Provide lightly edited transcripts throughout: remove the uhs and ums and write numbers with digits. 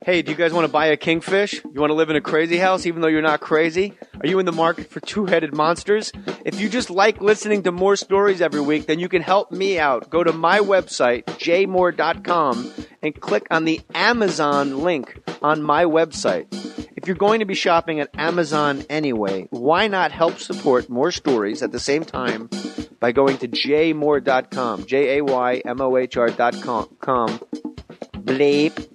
Hey, do you guys want to buy a kingfish? You want to live in a crazy house even though you're not crazy? Are you in the market for two-headed monsters? If you just like listening to Mohr Stories every week, then you can help me out. Go to my website, jmohr.com, and click on the Amazon link on my website. If you're going to be shopping at Amazon anyway, why not help support Mohr Stories at the same time by going to jmohr.com, jaymohr.com, bleep,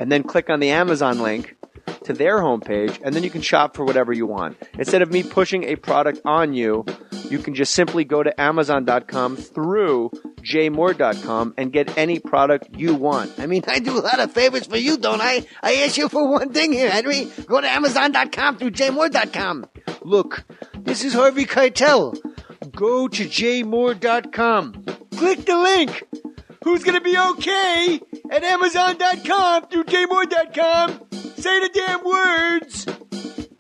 and then click on the Amazon link to their homepage, and then you can shop for whatever you want. Instead of me pushing a product on you, you can just simply go to Amazon.com through jmohr.com and get any product you want. I mean, I do a lot of favors for you, don't I? I ask you for one thing here, Henry. Go to Amazon.com through jmohr.com. Look, this is Harvey Keitel. Go to jmohr.com. Click the link. Who's going to be okay at Amazon.com through jmohr.com? Say the damn words.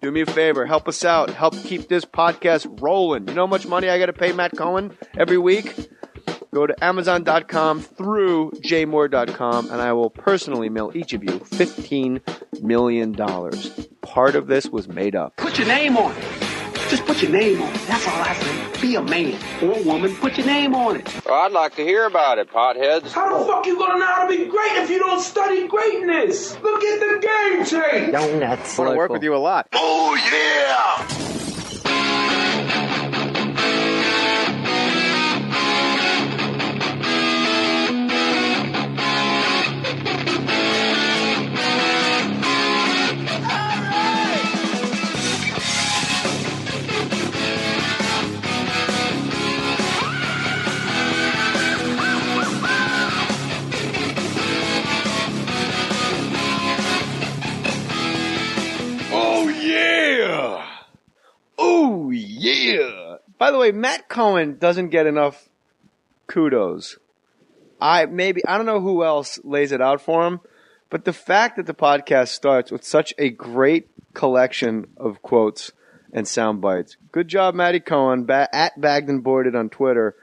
Do me a favor. Help us out. Help keep this podcast rolling. You know how much money I got to pay Matt Cohen every week? Go to Amazon.com through jmohr.com, and I will personally mail each of you $15 million. Part of this was made up. Put your name on it. Just put your name on it. That's all I say. Be a man or a woman. Put your name on it. Well, I'd like to hear about it, potheads. How the fuck you gonna know how to be great if you don't study greatness? Look at the game change. Donuts. I want to work with you a lot. Oh, yeah! Oh, yeah. By the way, Matt Cohen doesn't get enough kudos. I don't know who else lays it out for him, but the fact that the podcast starts with such a great collection of quotes and sound bites. Good job, Matty Cohen, at Bagged and Boarded on Twitter.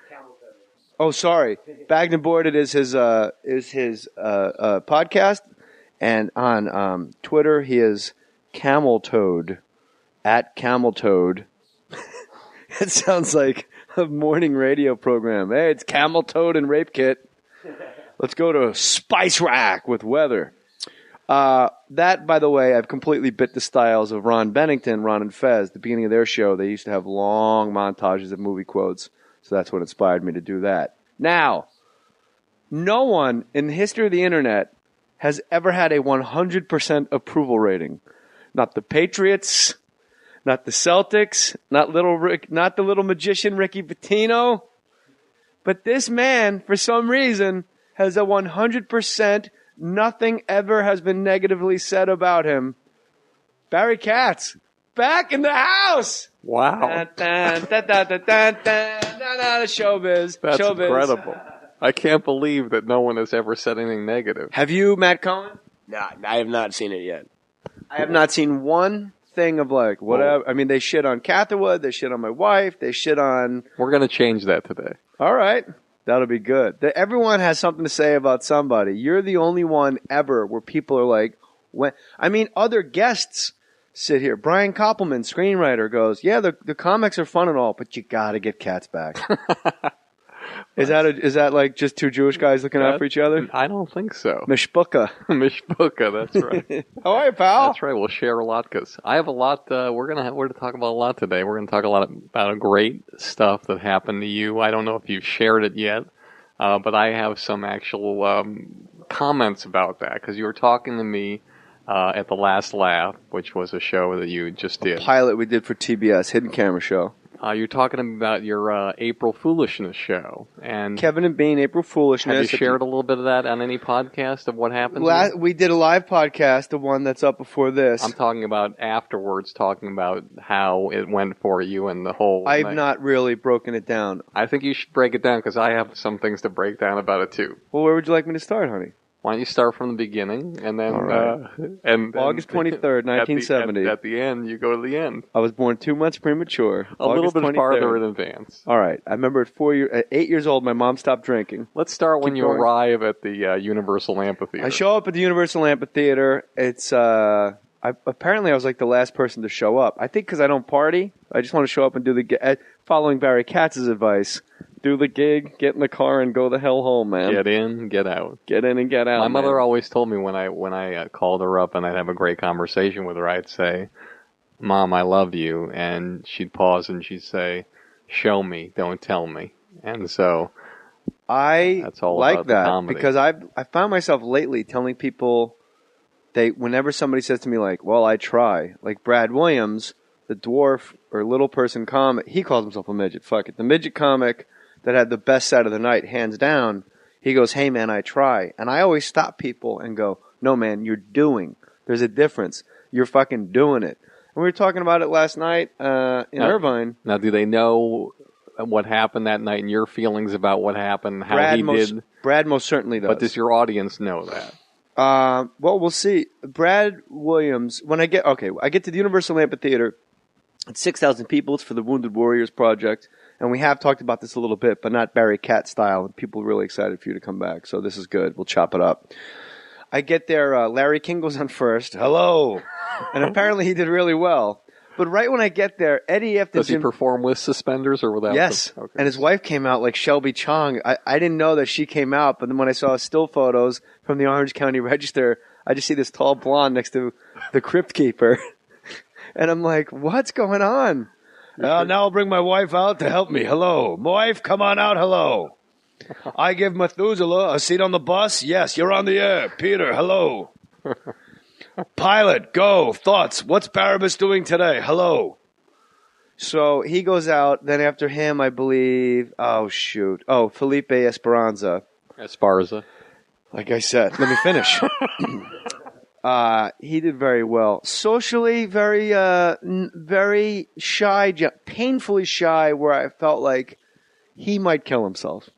Oh, sorry. Bagged and Boarded is his podcast, and on Twitter he is Camel Toad. At Camel Toad. It sounds like a morning radio program. Hey, it's Camel Toad and Rape Kit. Let's go to Spice Rack with weather. That, by the way, I've completely bit the styles of Ron Bennington, Ron and Fez. At the beginning of their show, they used to have long montages of movie quotes. So that's what inspired me to do that. Now, no one in the history of the internet has ever had a 100% approval rating. Not the Patriots, not the Celtics, not the little magician Ricky Pitino. But this man, for some reason, has a 100%. Nothing ever has been negatively said about him. Barry Katz, back in the house. Wow. Showbiz. That's Showbiz. incredible. I can't believe that no one has ever said anything negative. Have you, Matt Cohen? Nah, I have not seen it yet. I have not seen one thing of like, whatever. I mean, they shit on Catherwood, they shit on my wife, they shit on... We're going to change that today. All right. That'll be good. Everyone has something to say about somebody. You're the only one ever where people are like, other guests sit here. Brian Koppelman, screenwriter, goes, yeah, the comics are fun and all, but you got to get Katz back. Is that like just two Jewish guys looking out for each other? I don't think so. Mishpucha. Mishpucha, that's right. How are you, pal? That's right. We'll share latkes. I have a lot. We're to talk about a lot today. We're going to talk a lot about great stuff that happened to you. I don't know if you've shared it yet, but I have some actual comments about that because you were talking to me at the Last Laugh, which was a show that you just did. A pilot we did for TBS, hidden camera show. You're talking about your April Foolishness show. And Kevin and Bean, April Foolishness. Have you shared a little bit of that on any podcast of what happened? We did a live podcast, the one that's up before this. I'm talking about afterwards, talking about how it went for you and the whole I've not really broken it down. I think you should break it down because I have some things to break down about it too. Well, where would you like me to start, honey? Why don't you start from the beginning, and then, All right. and August 23rd, 1970. At the end, you go to the end. I was born 2 months premature. A August little bit 23rd. farther in advance. All right. I remember at 8 years old, my mom stopped drinking. Let's start when Keep you going. arrive at the Universal Amphitheater. I show up at the Universal Amphitheater. It's apparently I was like the last person to show up. I think because I don't party. I just want to show up and do the following Barry Katz's advice. Do the gig, get in the car, and go the hell home, man. Get in, get out. Get in and get out. My mother man. always told me when I called her up and I'd have a great conversation with her, I'd say, "Mom, I love you," and she'd pause and she'd say, "Show me, don't tell me." And so I that's all like about the that comedy. because I found myself lately telling people whenever somebody says to me like, "Well, I try," like Brad Williams, the dwarf or little person comic, he calls himself a midget. Fuck it, the midget comic that had the best set of the night, hands down. He goes, "Hey man, I try," and I always stop people and go, "No man, you're doing. There's a difference. You're fucking doing it." And we were talking about it last night in Irvine. Now, do they know what happened that night and your feelings about what happened, how did? Brad most certainly does. But does your audience know that? Well, we'll see. Brad Williams, I get to the Universal Amphitheater. It's 6,000 people. It's for the Wounded Warriors Project. And we have talked about this a little bit, but not Barry Katz style. People are really excited for you to come back. So this is good. We'll chop it up. I get there. Larry King goes on first. Hello. And apparently he did really well. But right when I get there, Eddie F. Does he perform with suspenders or without? Yes. Okay. And his wife came out like Shelby Chong. I didn't know that she came out, but then when I saw still photos from the Orange County Register, I just see this tall blonde next to the crypt keeper. And I'm like, what's going on? Now I'll bring my wife out to help me. Hello. Wife, come on out. Hello. I give Methuselah a seat on the bus. Yes, you're on the air. Peter, hello. Pilot, go. Thoughts. What's Barabbas doing today? Hello. So he goes out. Then after him, I believe, Felipe Esperanza. Esparza. Like I said, let me finish. He did very well. Socially, very shy, painfully shy, where I felt like he might kill himself.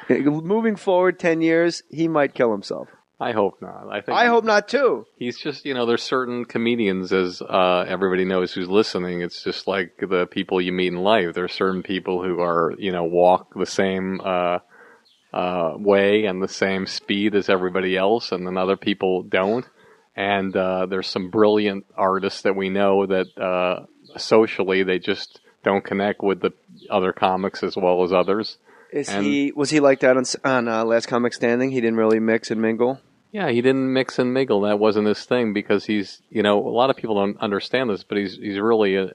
Moving forward 10 years, he might kill himself. I hope not. I hope not, too. He's just, there's certain comedians, as everybody knows who's listening, it's just like the people you meet in life. There's certain people who are, walk the same way and the same speed as everybody else, and then other people don't. And there's some brilliant artists that we know that socially they just don't connect with the other comics as well as others. Was he like that on Last Comic Standing? He didn't really mix and mingle? Yeah, he didn't mix and mingle. That wasn't his thing because he's, a lot of people don't understand this, but he's really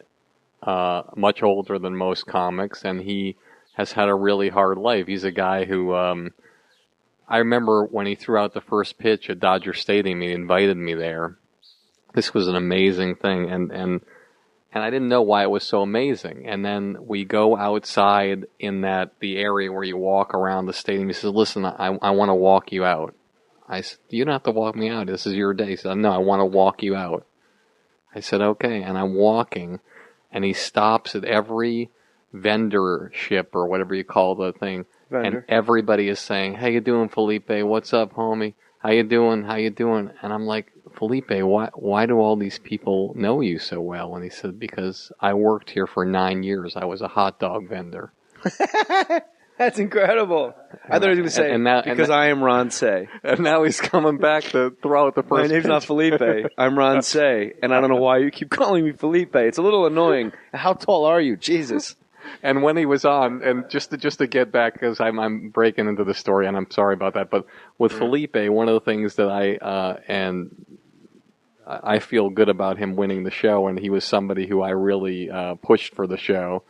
much older than most comics, and he has had a really hard life. He's a guy who, I remember when he threw out the first pitch at Dodger Stadium, he invited me there. This was an amazing thing, and I didn't know why it was so amazing. And then we go outside in the area where you walk around the stadium. He says, "Listen, I want to walk you out." I said, "You don't have to walk me out. This is your day." He said, "No, I want to walk you out." I said, "Okay." And I'm walking, and he stops at every vendorship or whatever you call the thing. Vendor. And everybody is saying, "How you doing, Felipe? What's up, homie? How you doing? How you doing?" And I'm like, "Felipe, why do all these people know you so well?" And he said, "Because I worked here for 9 years. I was a hot dog vendor." That's incredible. I thought he was going to say, because I am Ron Say. And now he's coming back to throw out the first My name's pitch. not Felipe. I'm Ron Say. And I don't know why you keep calling me Felipe. It's a little annoying. How tall are you? Jesus. And when he was on, and just to get back, because I'm breaking into the story, and I'm sorry about that, but with Felipe, one of the things that I feel good about him winning the show, and he was somebody who I really pushed for the show.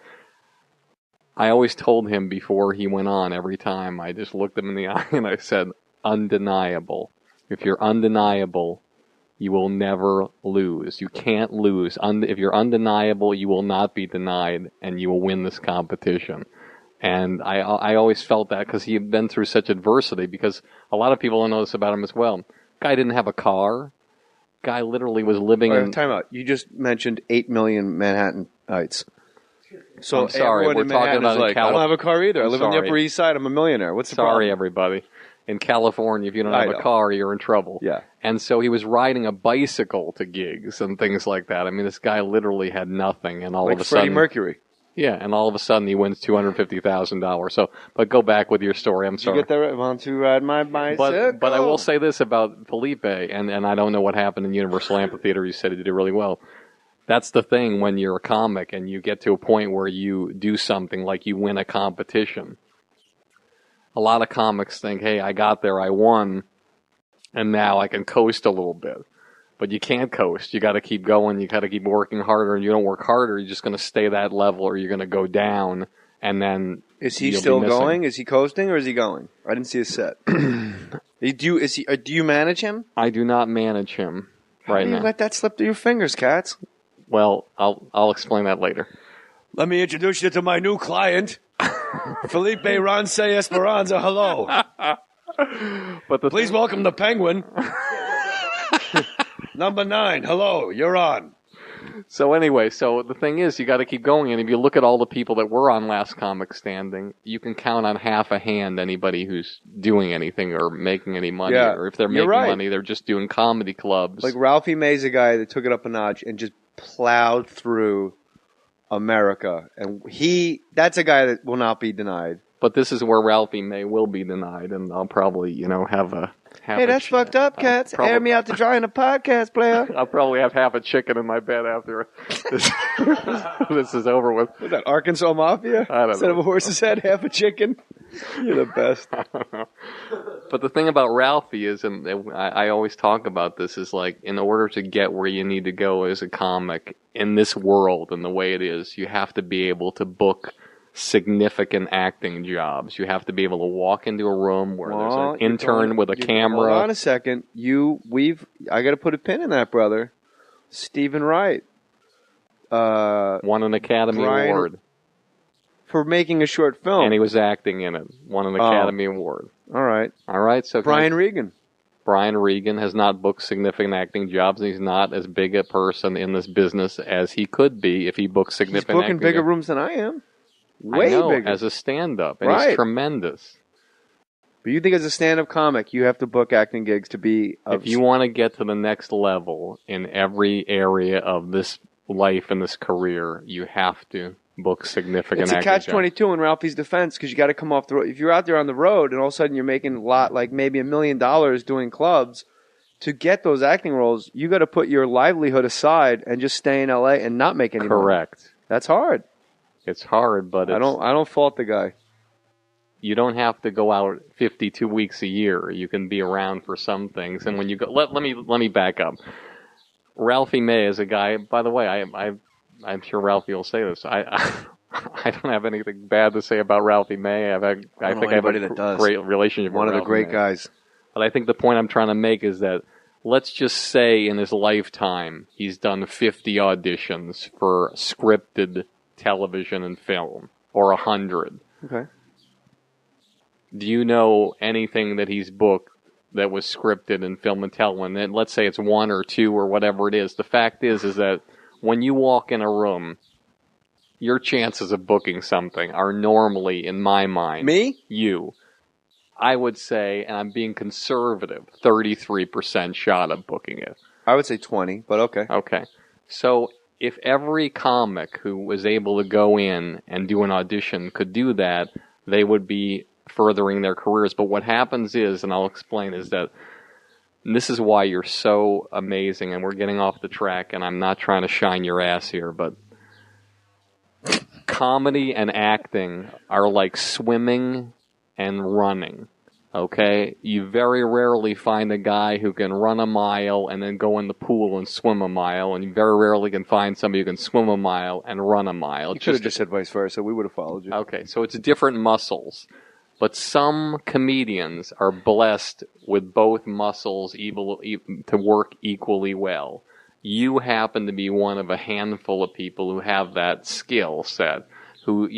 I always told him before he went on, every time, I just looked him in the eye and I said, "Undeniable. If you're undeniable, you will never lose. You can't lose. If you're undeniable, you will not be denied, and you will win this competition." And I always felt that because he had been through such adversity, because a lot of people don't know this about him as well. Guy didn't have a car. Guy literally was living in... Time out. You just mentioned 8 million Manhattanites. So I'm sorry, we're talking about like, I don't have a car either. I live on the Upper East Side. I'm a millionaire. What's the problem? Sorry, everybody. In California, if you don't have a car, you're in trouble. Yeah. And so he was riding a bicycle to gigs and things like that. I mean, this guy literally had nothing, and all like of a sudden, Freddie Mercury. Yeah, and all of a sudden he wins $250,000. So, but go back with your story. I'm sorry. You get that right? Want to ride my bicycle? But I will say this about Felipe, and I don't know what happened in Universal Amphitheater. You said he did really well. That's the thing when you're a comic and you get to a point where you do something like you win a competition. A lot of comics think, hey, I got there, I won, and now I can coast a little bit. But you can't coast. You got to keep going. You got to keep working harder. And you don't work harder, you're just going to stay that level, or you're going to go down. And then is he still going? Is he coasting, or is he going? I didn't see his set. Do you manage him? I do not manage him right now. How do you let that slip through your fingers, Katz? Well, I'll explain that later. Let me introduce you to my new client, Felipe Ronce Esperanza. Hello. Please welcome the Penguin. Number 9, hello, you're on. So anyway, so the thing is, you got to keep going. And if you look at all the people that were on Last Comic Standing, you can count on half a hand anybody who's doing anything or making any money. Yeah, or if they're making money, they're just doing comedy clubs. Like Ralphie May's a guy that took it up a notch and just plowed through America. And that's a guy that will not be denied. But this is where Ralphie May will be denied, and I'll probably, have a... Hey, that's fucked up, Katz. Air me out to dry in a podcast, player. I'll probably have half a chicken in my bed after this is over with. What's that, Arkansas Mafia? I don't know. Instead of a horse's head, half a chicken? You're the best. I don't know. But the thing about Ralphie is, and I always talk about this, is like, in order to get where you need to go as a comic in this world and the way it is, you have to be able to book significant acting jobs. You have to be able to walk into a room where there's an intern with a camera. Hold on a second. I got to put a pin in that, brother. Stephen Wright. Won an Academy Award. For making a short film. And he was acting in it. Won an Academy Award. All right. So Brian Regan. Brian Regan has not booked significant acting jobs, and he's not as big a person in this business as he could be if he booked significant acting jobs. He's booking bigger rooms than I am. Way bigger. As a stand-up, and he's tremendous. But you think as a stand-up comic, you have to book acting gigs to be... If you want to get to the next level in every area of this life and this career, you have to book significant acting jobs. It's a catch-22 in Ralphie's defense, because you got to come off the road. If you're out there on the road, and all of a sudden you're making a lot, like maybe $1 million doing clubs, to get those acting roles, you got to put your livelihood aside and just stay in L.A. and not make any money. Correct. That's hard. It's hard, but I don't fault the guy. You don't have to go out 52 weeks a year. You can be around for some things. And when you go, let me back up. Ralphie May is a guy. By the way, I'm sure Ralphie will say this. I don't have anything bad to say about Ralphie May. I think I have a great relationship. One with of the great guys. But I think the point I'm trying to make is that, let's just say in his lifetime he's done 50 auditions for scripted television and film, or 100. Okay. Do you know anything that he's booked that was scripted in film and television? And let's say it's 1 or 2 or whatever it is. The fact is that when you walk in a room, your chances of booking something are normally, in my mind, I would say, and I'm being conservative, 33% shot of booking it. I would say 20, but okay. Okay. So if every comic who was able to go in and do an audition could do that, they would be furthering their careers. But what happens is, and I'll explain, is that this is why you're so amazing, and we're getting off the track, and I'm not trying to shine your ass here, but comedy and acting are like swimming and running. Okay? You very rarely find a guy who can run a mile and then go in the pool and swim a mile, and you very rarely can find somebody who can swim a mile and run a mile. You could have just said vice versa. We would have followed you. Okay, so it's different muscles. But some comedians are blessed with both muscles to work equally well. You happen to be one of a handful of people who have that skill set. Who,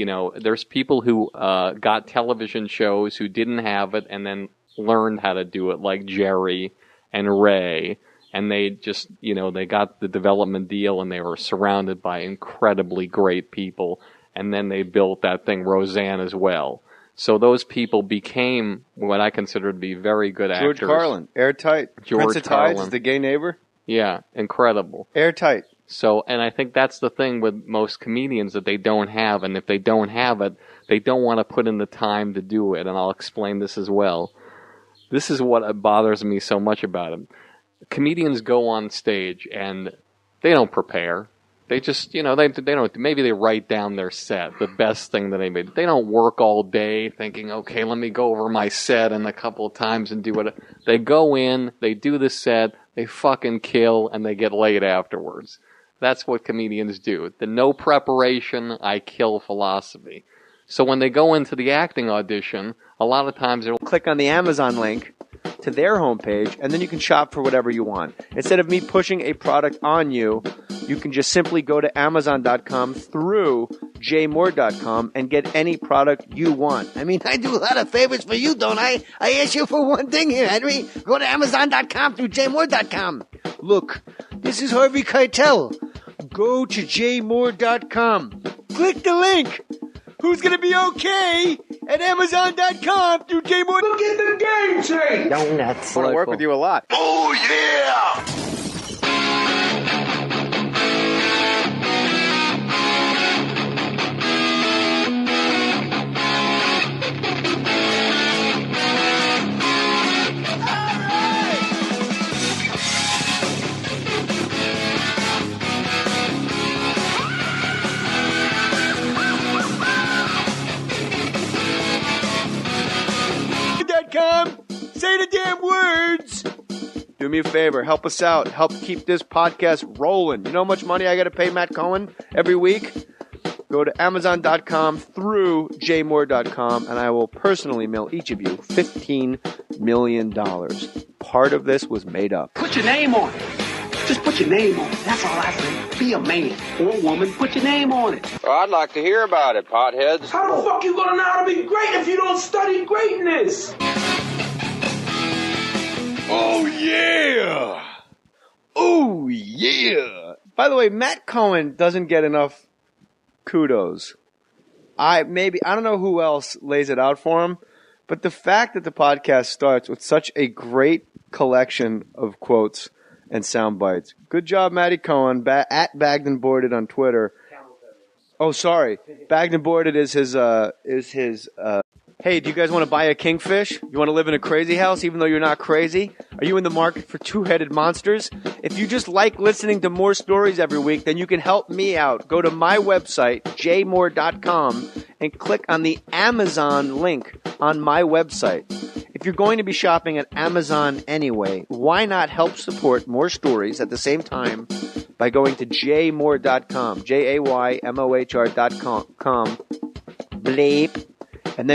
there's people who got television shows who didn't have it and then learned how to do it, like Jerry and Ray. And they just, they got the development deal and they were surrounded by incredibly great people. And then they built that thing, Roseanne, as well. So those people became what I consider to be very good actors. George Carlin, airtight. George Prince of Tides Carlin. is the gay neighbor. Yeah, incredible. Airtight. So, and I think that's the thing with most comedians that they don't have, and if they don't have it, they don't want to put in the time to do it, and I'll explain this as well. This is what bothers me so much about it. Comedians go on stage, and they don't prepare. They just, they don't, maybe they write down their set, the best thing that they made. They don't work all day thinking, okay, let me go over my set and a couple of times and do it. They go in, they do the set, they fucking kill, and they get laid afterwards. That's what comedians do. The no preparation, I kill philosophy. So when they go into the acting audition, a lot of times they'll click on the Amazon link to their homepage, and then you can shop for whatever you want. Instead of me pushing a product on you, you can just simply go to Amazon.com through jmohr.com and get any product you want. I mean, I do a lot of favors for you, don't I? I ask you for one thing here, Henry. Go to Amazon.com through jmohr.com. Look, this is Harvey Keitel. Go to jmohr.com. Click the link. Who's going to be okay at Amazon.com through jmohr? Look at the game tape. Donuts. I want to work with you a lot. Oh, yeah! Say the damn words. Do me a favor. Help us out. Help keep this podcast rolling. You know how much money I got to pay Matt Cohen every week? Go to Amazon.com through jmohr.com, and I will personally mail each of you $15 million. Part of this was made up. Put your name on it. Just put your name on it. That's all I say. Be a man or a woman. Put your name on it. Well, I'd like to hear about it, potheads. How the fuck you gonna know how to be great if you don't study greatness? Oh, yeah. Oh, yeah. By the way, Matt Cohen doesn't get enough kudos. I don't know who else lays it out for him, but the fact that the podcast starts with such a great collection of quotes and sound bites. Good job, Matty Cohen, at Bagged and Boarded on Twitter. Oh, sorry. Bagged and Boarded is his hey, do you guys want to buy a kingfish? You want to live in a crazy house even though you're not crazy? Are you in the market for two-headed monsters? If you just like listening to Mohr Stories every week, then you can help me out. Go to my website, jmohr.com, and click on the Amazon link on my website. If you're going to be shopping at Amazon anyway, why not help support Mohr Stories at the same time by going to jmohr.com, jaymohr.com, bleep, and then